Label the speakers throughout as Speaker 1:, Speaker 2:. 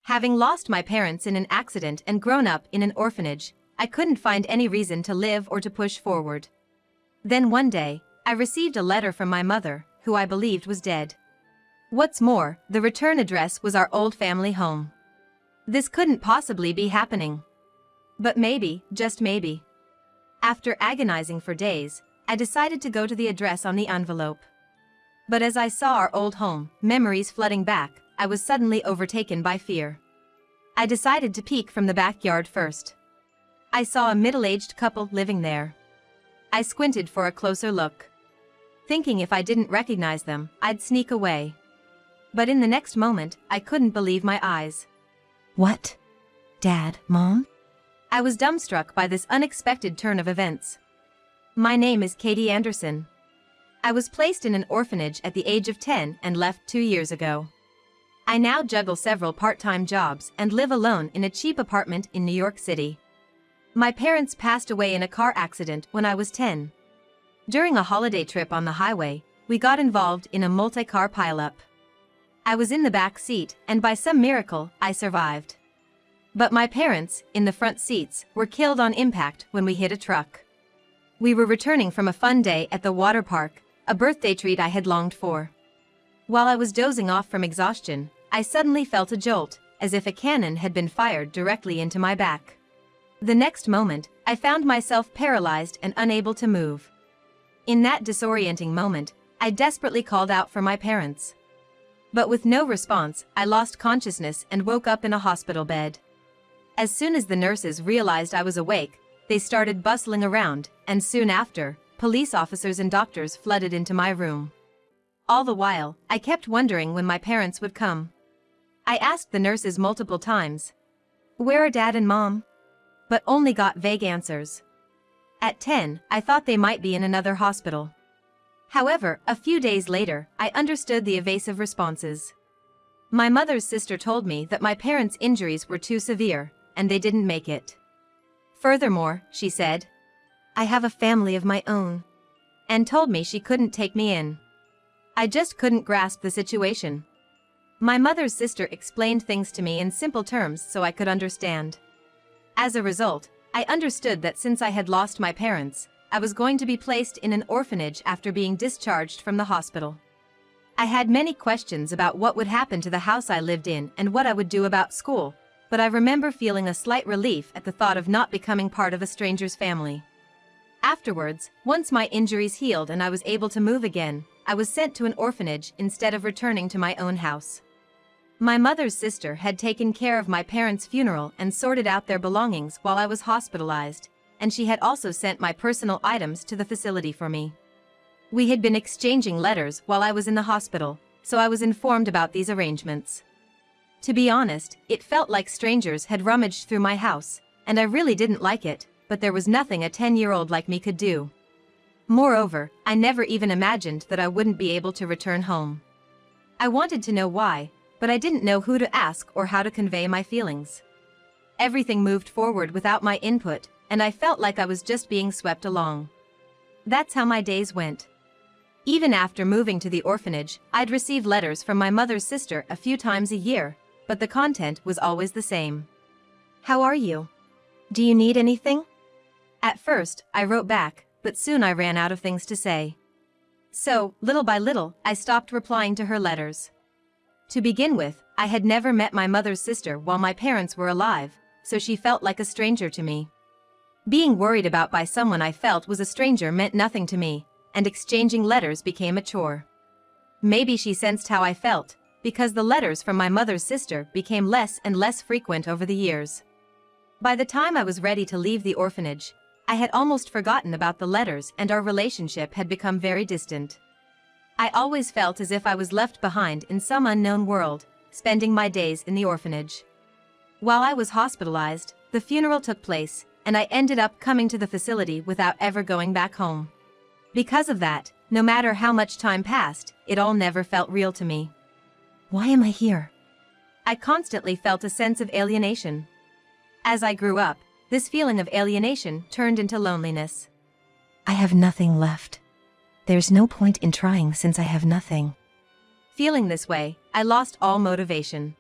Speaker 1: Having lost my parents in an accident and grown up in an orphanage, I couldn't find any reason to live or to push forward. Then one day, I received a letter from my mother, who I believed was dead. What's more, the return address was our old family home. This couldn't possibly be happening. But maybe, just maybe. After agonizing for days, I decided to go to the address on the envelope. But as I saw our old home, memories flooding back, I was suddenly overtaken by fear. I decided to peek from the backyard first. I saw a middle-aged couple living there. I squinted for a closer look, thinking if I didn't recognize them, I'd sneak away. But in the next moment, I couldn't believe my eyes.
Speaker 2: What? Dad, Mom?
Speaker 1: I was dumbstruck by this unexpected turn of events. My name is Katie Anderson. I was placed in an orphanage at the age of 10 and left 2 years ago. I now juggle several part-time jobs and live alone in a cheap apartment in New York City. My parents passed away in a car accident when I was 10. During a holiday trip on the highway, we got involved in a multi-car pileup. I was in the back seat, and by some miracle, I survived. But my parents, in the front seats, were killed on impact when we hit a truck. We were returning from a fun day at the water park, a birthday treat I had longed for. While I was dozing off from exhaustion, I suddenly felt a jolt, as if a cannon had been fired directly into my back. The next moment, I found myself paralyzed and unable to move. In that disorienting moment, I desperately called out for my parents. But with no response, I lost consciousness and woke up in a hospital bed. As soon as the nurses realized I was awake, they started bustling around, and soon after, police officers and doctors flooded into my room. All the while, I kept wondering when my parents would come. I asked the nurses multiple times, "Where are Dad and Mom?" But only got vague answers. At 10, I thought they might be in another hospital. However, a few days later, I understood the evasive responses. My mother's sister told me that my parents' injuries were too severe, and they didn't make it. Furthermore, she said, "I have a family of my own," and told me she couldn't take me in. I just couldn't grasp the situation. My mother's sister explained things to me in simple terms so I could understand. As a result, I understood that since I had lost my parents, I was going to be placed in an orphanage after being discharged from the hospital. I had many questions about what would happen to the house I lived in and what I would do about school, but I remember feeling a slight relief at the thought of not becoming part of a stranger's family. Afterwards, once my injuries healed and I was able to move again, I was sent to an orphanage instead of returning to my own house. My mother's sister had taken care of my parents' funeral and sorted out their belongings while I was hospitalized, and she had also sent my personal items to the facility for me. We had been exchanging letters while I was in the hospital, so I was informed about these arrangements. To be honest, it felt like strangers had rummaged through my house, and I really didn't like it, but there was nothing a 10-year-old like me could do. Moreover, I never even imagined that I wouldn't be able to return home. I wanted to know why, but I didn't know who to ask or how to convey my feelings. Everything moved forward without my input, and I felt like I was just being swept along. That's how my days went. Even after moving to the orphanage, I'd receive letters from my mother's sister a few times a year, but the content was always the same. "How are you? Do you need anything?" At first, I wrote back, but soon I ran out of things to say. So, little by little, I stopped replying to her letters. To begin with, I had never met my mother's sister while my parents were alive, so she felt like a stranger to me. Being worried about by someone I felt was a stranger meant nothing to me, and exchanging letters became a chore. Maybe she sensed how I felt, because the letters from my mother's sister became less and less frequent over the years. By the time I was ready to leave the orphanage, I had almost forgotten about the letters and our relationship had become very distant. I always felt as if I was left behind in some unknown world, spending my days in the orphanage. While I was hospitalized, the funeral took place, and I ended up coming to the facility without ever going back home. Because of that, no matter how much time passed, it all never felt real to me.
Speaker 2: Why am I here?
Speaker 1: I constantly felt a sense of alienation. As I grew up, this feeling of alienation turned into loneliness.
Speaker 2: I have nothing left. There's no point in trying since I have nothing.
Speaker 1: Feeling this way, I lost all motivation.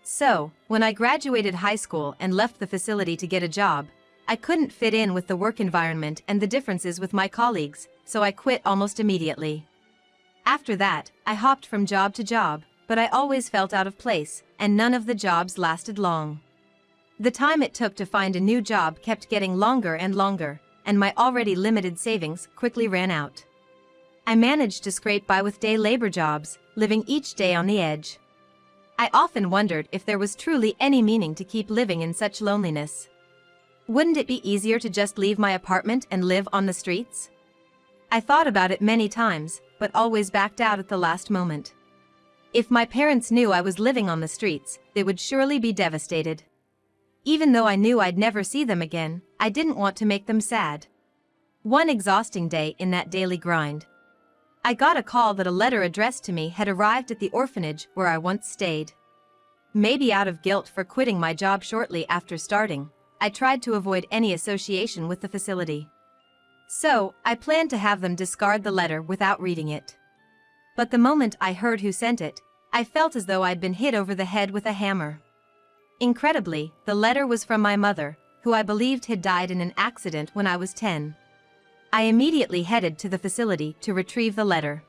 Speaker 1: So, when I graduated high school and left the facility to get a job, I couldn't fit in with the work environment and the differences with my colleagues, so I quit almost immediately. After that, I hopped from job to job, but I always felt out of place, and none of the jobs lasted long. The time it took to find a new job kept getting longer and longer, and my already limited savings quickly ran out. I managed to scrape by with day labor jobs, living each day on the edge. I often wondered if there was truly any meaning to keep living in such loneliness. Wouldn't it be easier to just leave my apartment and live on the streets? I thought about it many times, but always backed out at the last moment. If my parents knew I was living on the streets, they would surely be devastated. Even though I knew I'd never see them again, I didn't want to make them sad. One exhausting day in that daily grind, I got a call that a letter addressed to me had arrived at the orphanage where I once stayed. Maybe out of guilt for quitting my job shortly after starting, I tried to avoid any association with the facility. So, I planned to have them discard the letter without reading it. But the moment I heard who sent it, I felt as though I'd been hit over the head with a hammer. Incredibly, the letter was from my mother, who I believed had died in an accident when I was 10. I immediately headed to the facility to retrieve the letter.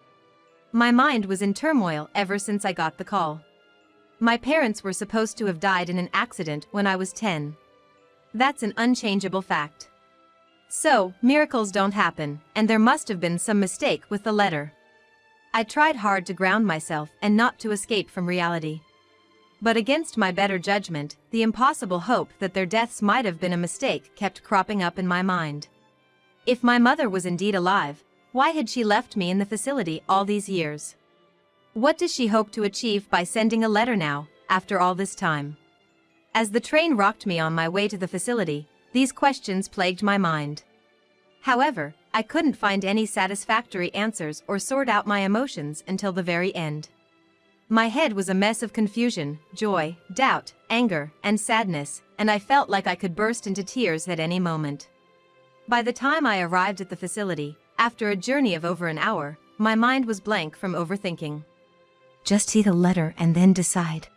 Speaker 1: My mind was in turmoil ever since I got the call. My parents were supposed to have died in an accident when I was 10. That's an unchangeable fact. So, miracles don't happen, and there must have been some mistake with the letter. I tried hard to ground myself and not to escape from reality. But against my better judgment, the impossible hope that their deaths might have been a mistake kept cropping up in my mind. If my mother was indeed alive, why had she left me in the facility all these years? What does she hope to achieve by sending a letter now, after all this time? As the train rocked me on my way to the facility, these questions plagued my mind. However, I couldn't find any satisfactory answers or sort out my emotions until the very end. My head was a mess of confusion, joy, doubt, anger, and sadness, and I felt like I could burst into tears at any moment. By the time I arrived at the facility, after a journey of over an hour, my mind was blank from overthinking.
Speaker 2: Just see the letter and then decide.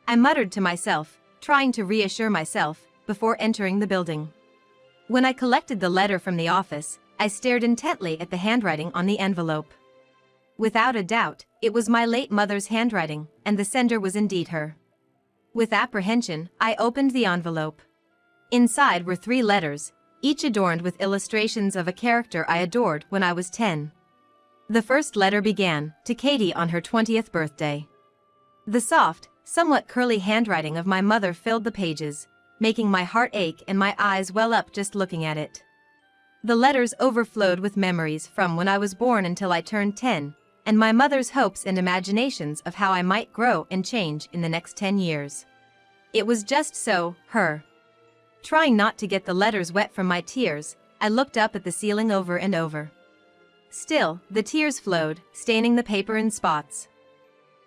Speaker 1: I muttered to myself, trying to reassure myself, before entering the building. When I collected the letter from the office, I stared intently at the handwriting on the envelope. Without a doubt, it was my late mother's handwriting, and the sender was indeed her. With apprehension, I opened the envelope. Inside were 3 letters, each adorned with illustrations of a character I adored when I was 10. The first letter began, "To Katie on her 20th birthday." The soft, somewhat curly handwriting of my mother filled the pages, making my heart ache and my eyes well up just looking at it. The letters overflowed with memories from when I was born until I turned 10, and my mother's hopes and imaginations of how I might grow and change in the next 10 years. It was just so, her. Trying not to get the letters wet from my tears, I looked up at the ceiling over and over. Still, the tears flowed, staining the paper in spots.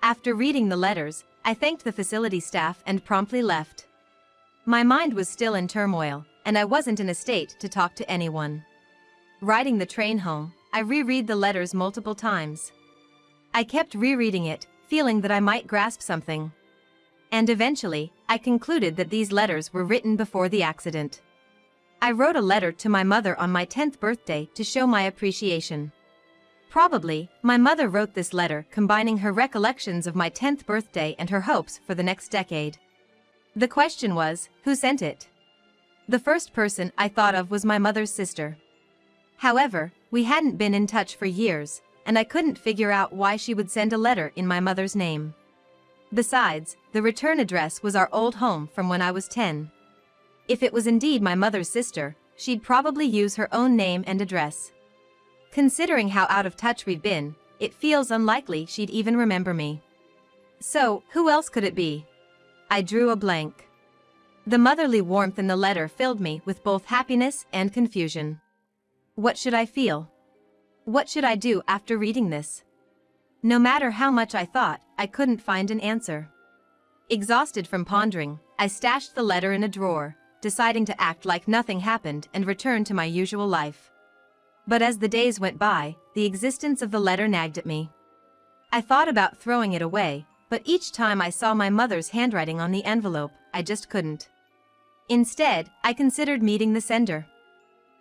Speaker 1: After reading the letters, I thanked the facility staff and promptly left. My mind was still in turmoil, and I wasn't in a state to talk to anyone. Riding the train home, I reread the letters multiple times. I kept rereading it, feeling that I might grasp something. And eventually, I concluded that these letters were written before the accident. I wrote a letter to my mother on my 10th birthday to show my appreciation. Probably, my mother wrote this letter combining her recollections of my 10th birthday and her hopes for the next decade. The question was, who sent it? The first person I thought of was my mother's sister. However, we hadn't been in touch for years, and I couldn't figure out why she would send a letter in my mother's name. Besides, the return address was our old home from when I was 10. If it was indeed my mother's sister, she'd probably use her own name and address. Considering how out of touch we'd been, it feels unlikely she'd even remember me. So, who else could it be? I drew a blank. The motherly warmth in the letter filled me with both happiness and confusion. What should I feel? What should I do after reading this? No matter how much I thought, I couldn't find an answer. Exhausted from pondering, I stashed the letter in a drawer, deciding to act like nothing happened and return to my usual life. But as the days went by, the existence of the letter nagged at me. I thought about throwing it away, but each time I saw my mother's handwriting on the envelope, I just couldn't. Instead, I considered meeting the sender.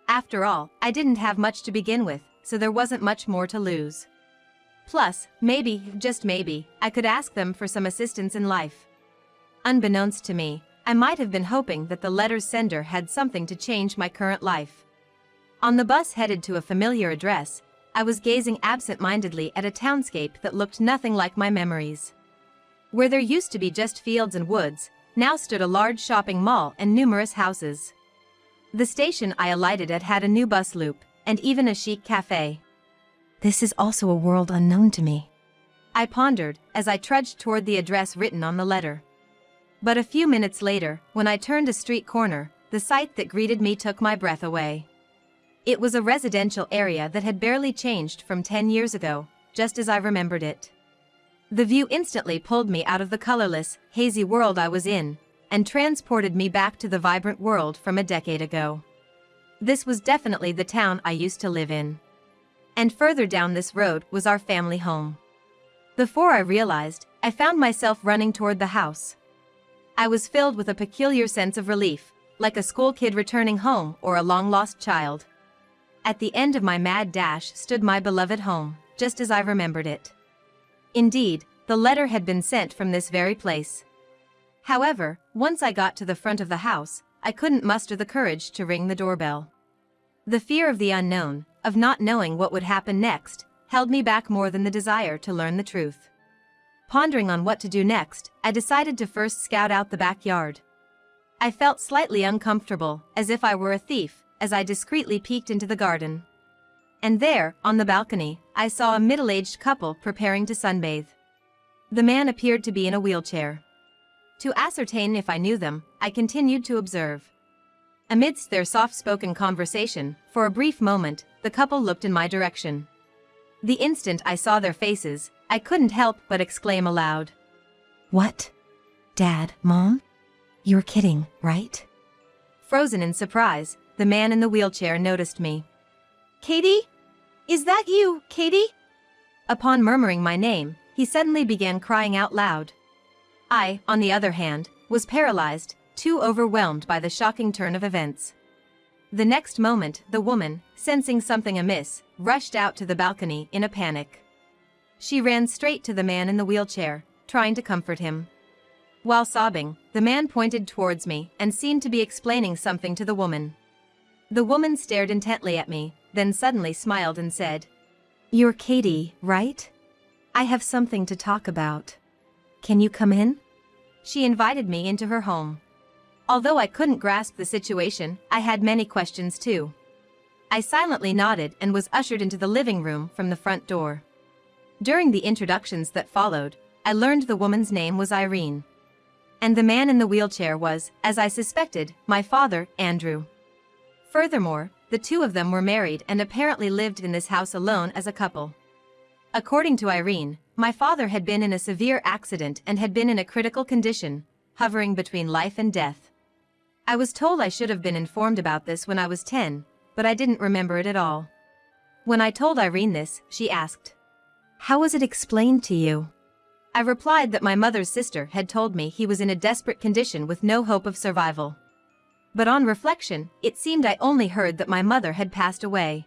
Speaker 1: After all, I didn't have much to begin with, so there wasn't much more to lose. Plus, maybe, just maybe, I could ask them for some assistance in life. Unbeknownst to me, I might have been hoping that the letter's sender had something to change my current life. On the bus headed to a familiar address, I was gazing absent-mindedly at a townscape that looked nothing like my memories. Where there used to be just fields and woods, now stood a large shopping mall and numerous houses. The station I alighted at had a new bus loop, and even a chic cafe.
Speaker 2: This is also a world unknown to me.
Speaker 1: I pondered as I trudged toward the address written on the letter. But a few minutes later, when I turned a street corner, the sight that greeted me took my breath away. It was a residential area that had barely changed from 10 years ago, just as I remembered it. The view instantly pulled me out of the colorless, hazy world I was in, and transported me back to the vibrant world from a decade ago. This was definitely the town I used to live in. And further down this road was our family home. Before I realized, I found myself running toward the house. I was filled with a peculiar sense of relief, like a school kid returning home or a long-lost child. At the end of my mad dash stood my beloved home, just as I remembered it. Indeed, the letter had been sent from this very place. However, once I got to the front of the house, I couldn't muster the courage to ring the doorbell. The fear of the unknown, of not knowing what would happen next, held me back more than the desire to learn the truth. Pondering on what to do next, I decided to first scout out the backyard. I felt slightly uncomfortable, as if I were a thief, as I discreetly peeked into the garden. And there, on the balcony, I saw a middle-aged couple preparing to sunbathe. The man appeared to be in a wheelchair. To ascertain if I knew them, I continued to observe. Amidst their soft-spoken conversation, for a brief moment, the couple looked in my direction. The instant I saw their faces, I couldn't help but exclaim aloud.
Speaker 2: What? Dad, Mom? You're kidding, right?
Speaker 1: Frozen in surprise, the man in the wheelchair noticed me. Katie? Is that you, Katie? Upon murmuring my name, he suddenly began crying out loud. I, on the other hand, was paralyzed, too overwhelmed by the shocking turn of events. The next moment, the woman, sensing something amiss, rushed out to the balcony in a panic. She ran straight to the man in the wheelchair, trying to comfort him. While sobbing, the man pointed towards me and seemed to be explaining something to the woman. The woman stared intently at me, then suddenly smiled and said,
Speaker 2: You're Katie, right? I have something to talk about. Can you come in?
Speaker 1: She invited me into her home. Although I couldn't grasp the situation, I had many questions too. I silently nodded and was ushered into the living room from the front door. During the introductions that followed, I learned the woman's name was Irene. And the man in the wheelchair was, as I suspected, my father, Andrew. Furthermore, the two of them were married and apparently lived in this house alone as a couple. According to Irene, my father had been in a severe accident and had been in a critical condition, hovering between life and death. I was told I should have been informed about this when I was 10, but I didn't remember it at all. When I told Irene this, she asked,
Speaker 2: How was it explained to you?
Speaker 1: I replied that my mother's sister had told me he was in a desperate condition with no hope of survival. But on reflection, it seemed I only heard that my mother had passed away.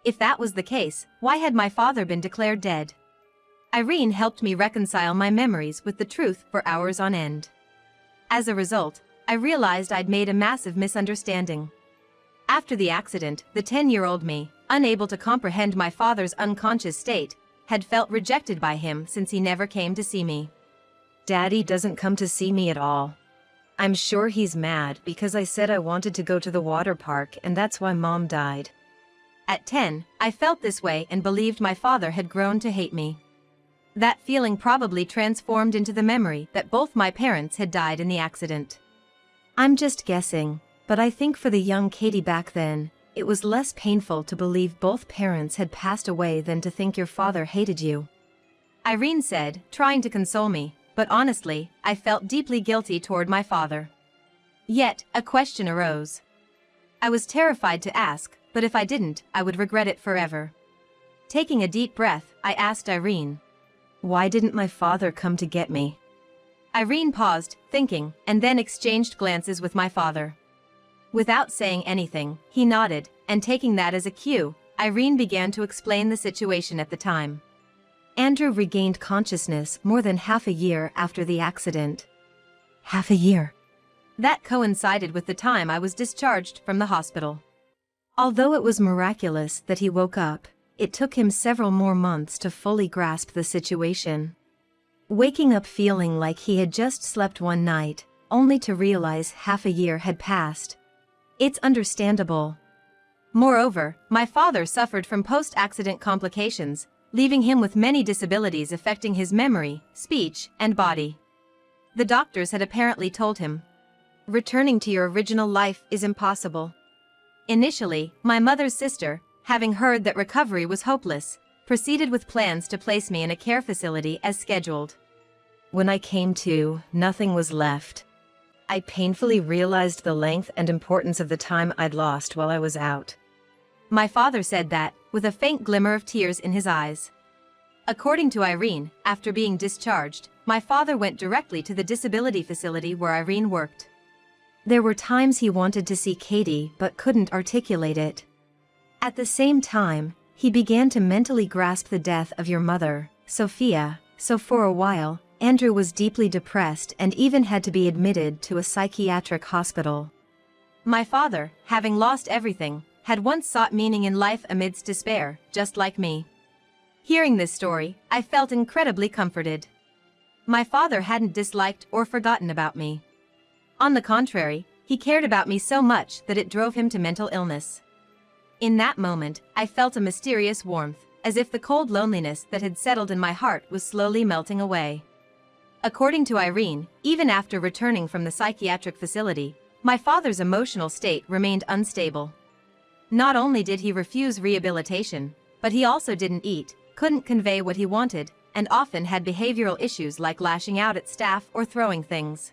Speaker 1: If that was the case, why had my father been declared dead? Irene helped me reconcile my memories with the truth for hours on end. As a result, I realized I'd made a massive misunderstanding. After the accident, the 10-year-old me, unable to comprehend my father's unconscious state, had felt rejected by him since he never came to see me.
Speaker 2: Daddy doesn't come to see me at all. I'm sure he's mad because I said I wanted to go to the water park and that's why Mom died.
Speaker 1: At 10, I felt this way and believed my father had grown to hate me. That feeling probably transformed into the memory that both my parents had died in the accident.
Speaker 2: I'm just guessing, but I think for the young Katie back then, it was less painful to believe both parents had passed away than to think your father hated you.
Speaker 1: Irene said, trying to console me, but honestly, I felt deeply guilty toward my father. Yet, a question arose. I was terrified to ask, but if I didn't, I would regret it forever. Taking a deep breath, I asked Irene,
Speaker 2: Why didn't my father come to get me?
Speaker 1: Irene paused, thinking, and then exchanged glances with my father. Without saying anything, he nodded, and taking that as a cue, Irene began to explain the situation at the time.
Speaker 2: Andrew regained consciousness more than half a year after the accident. Half a year.
Speaker 1: That coincided with the time I was discharged from the hospital.
Speaker 2: Although it was miraculous that he woke up, it took him several more months to fully grasp the situation. Waking up feeling like he had just slept one night, only to realize half a year had passed. It's understandable.
Speaker 1: Moreover, my father suffered from post-accident complications, leaving him with many disabilities affecting his memory, speech, and body. The doctors had apparently told him, "Returning to your original life is impossible." Initially, my mother's sister, having heard that recovery was hopeless, proceeded with plans to place me in a care facility as scheduled.
Speaker 2: When I came to, nothing was left. I painfully realized the length and importance of the time I'd lost while I was out.
Speaker 1: My father said that, with a faint glimmer of tears in his eyes. According to Irene, after being discharged, my father went directly to the disability facility where Irene worked.
Speaker 2: There were times he wanted to see Katie but couldn't articulate it. At the same time, he began to mentally grasp the death of your mother, Sophia, so for a while, Andrew was deeply depressed and even had to be admitted to a psychiatric hospital.
Speaker 1: My father, having lost everything, had once sought meaning in life amidst despair, just like me. Hearing this story, I felt incredibly comforted. My father hadn't disliked or forgotten about me. On the contrary, he cared about me so much that it drove him to mental illness. In that moment, I felt a mysterious warmth, as if the cold loneliness that had settled in my heart was slowly melting away. According to Irene, even after returning from the psychiatric facility, my father's emotional state remained unstable. Not only did he refuse rehabilitation, but he also didn't eat, couldn't convey what he wanted, and often had behavioral issues like lashing out at staff or throwing things.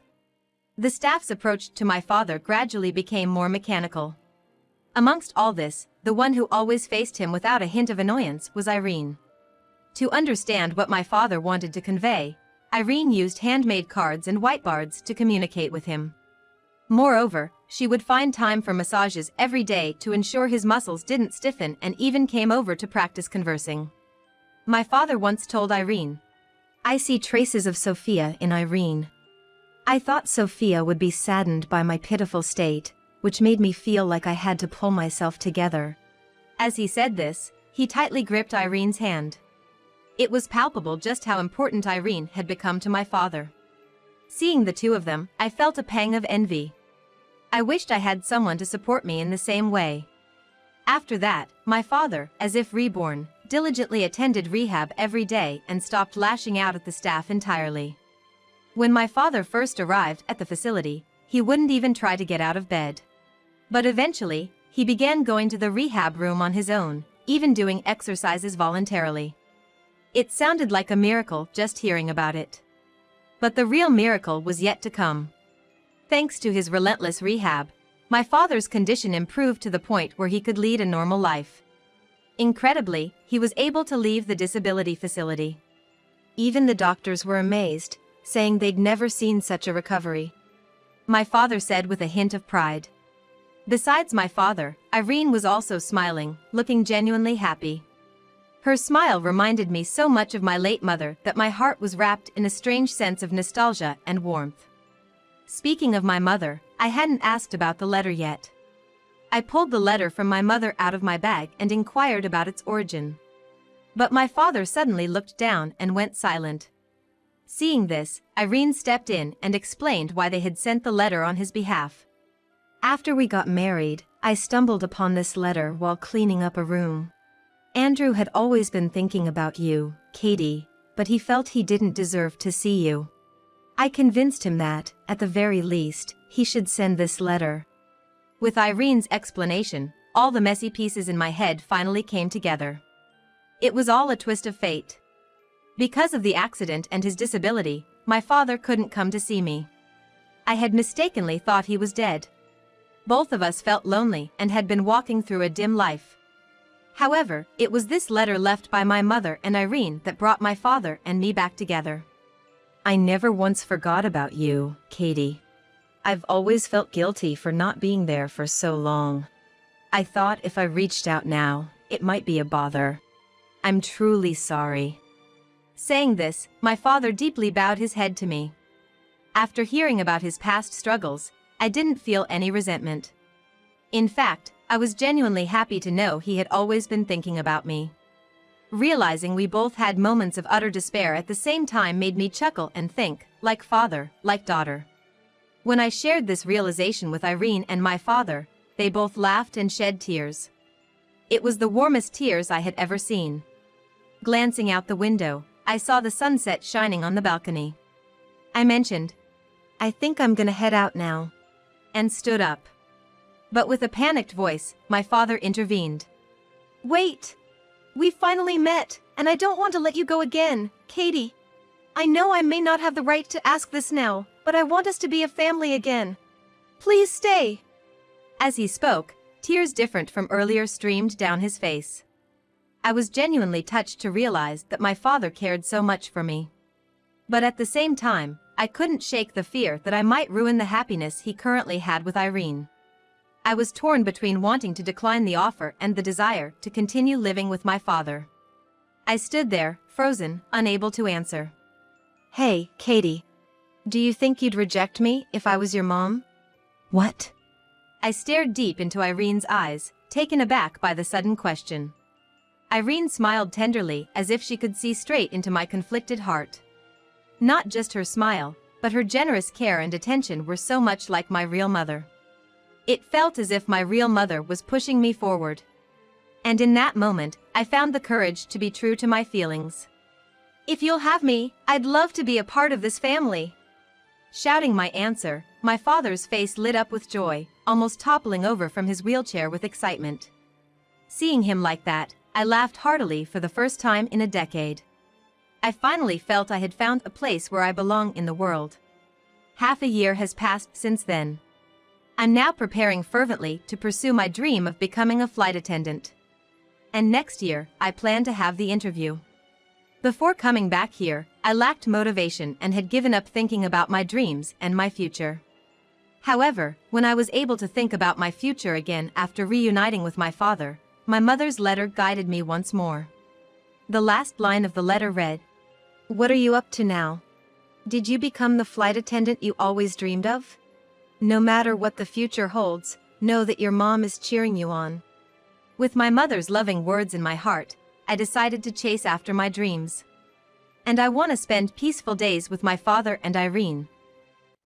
Speaker 1: The staff's approach to my father gradually became more mechanical. Amongst all this, the one who always faced him without a hint of annoyance was Irene. To understand what my father wanted to convey, Irene used handmade cards and whiteboards to communicate with him. Moreover, she would find time for massages every day to ensure his muscles didn't stiffen and even came over to practice conversing. My father once told Irene,
Speaker 2: "I see traces of Sophia in Irene." I thought Sophia would be saddened by my pitiful state, which made me feel like I had to pull myself together.
Speaker 1: As he said this, he tightly gripped Irene's hand. It was palpable just how important Irene had become to my father. Seeing the two of them, I felt a pang of envy. I wished I had someone to support me in the same way. After that, my father, as if reborn, diligently attended rehab every day and stopped lashing out at the staff entirely. When my father first arrived at the facility, he wouldn't even try to get out of bed. But eventually, he began going to the rehab room on his own, even doing exercises voluntarily. It sounded like a miracle just hearing about it. But the real miracle was yet to come. Thanks to his relentless rehab, my father's condition improved to the point where he could lead a normal life. Incredibly, he was able to leave the disability facility.
Speaker 2: Even the doctors were amazed, saying they'd never seen such a recovery.
Speaker 1: My father said with a hint of pride. Besides my father, Irene was also smiling, looking genuinely happy. Her smile reminded me so much of my late mother that my heart was wrapped in a strange sense of nostalgia and warmth. Speaking of my mother, I hadn't asked about the letter yet. I pulled the letter from my mother out of my bag and inquired about its origin. But my father suddenly looked down and went silent. Seeing this, Irene stepped in and explained why they had sent the letter on his behalf.
Speaker 2: After we got married, I stumbled upon this letter while cleaning up a room. Andrew had always been thinking about you, Katie, but he felt he didn't deserve to see you. I convinced him that, at the very least, he should send this letter.
Speaker 1: With Irene's explanation, all the messy pieces in my head finally came together. It was all a twist of fate. Because of the accident and his disability, my father couldn't come to see me. I had mistakenly thought he was dead. Both of us felt lonely and had been walking through a dim life. However, it was this letter left by my mother and Irene that brought my father and me back together.
Speaker 2: I never once forgot about you, Katie. I've always felt guilty for not being there for so long. I thought if I reached out now, it might be a bother. I'm truly sorry.
Speaker 1: Saying this, my father deeply bowed his head to me. After hearing about his past struggles, I didn't feel any resentment. In fact, I was genuinely happy to know he had always been thinking about me. Realizing we both had moments of utter despair at the same time made me chuckle and think, like father, like daughter. When I shared this realization with Irene and my father, they both laughed and shed tears. It was the warmest tears I had ever seen. Glancing out the window, I saw the sunset shining on the balcony. I mentioned,
Speaker 2: I think I'm gonna head out now,
Speaker 1: and stood up. But with a panicked voice, my father intervened.
Speaker 2: Wait! We finally met, and I don't want to let you go again, Katie. I know I may not have the right to ask this now, but I want us to be a family again. Please stay.
Speaker 1: As he spoke, tears different from earlier streamed down his face. I was genuinely touched to realize that my father cared so much for me. But at the same time, I couldn't shake the fear that I might ruin the happiness he currently had with Irene. I was torn between wanting to decline the offer and the desire to continue living with my father. I stood there, frozen, unable to answer.
Speaker 2: Hey, Katie. Do you think you'd reject me if I was your mom? What?
Speaker 1: I stared deep into Irene's eyes, taken aback by the sudden question. Irene smiled tenderly as if she could see straight into my conflicted heart. Not just her smile, but her generous care and attention were so much like my real mother. It felt as if my real mother was pushing me forward. And in that moment, I found the courage to be true to my feelings.
Speaker 2: If you'll have me, I'd love to be a part of this family.
Speaker 1: Shouting my answer, my father's face lit up with joy, almost toppling over from his wheelchair with excitement. Seeing him like that, I laughed heartily for the first time in a decade. I finally felt I had found a place where I belong in the world. Half a year has passed since then. I'm now preparing fervently to pursue my dream of becoming a flight attendant. And next year, I plan to have the interview. Before coming back here, I lacked motivation and had given up thinking about my dreams and my future. However, when I was able to think about my future again after reuniting with my father, my mother's letter guided me once more. The last line of the letter read,
Speaker 2: What are you up to now? Did you become the flight attendant you always dreamed of? No matter what the future holds, know that your mom is cheering you on.
Speaker 1: With my mother's loving words in my heart, I decided to chase after my dreams. And I want to spend peaceful days with my father and Irene,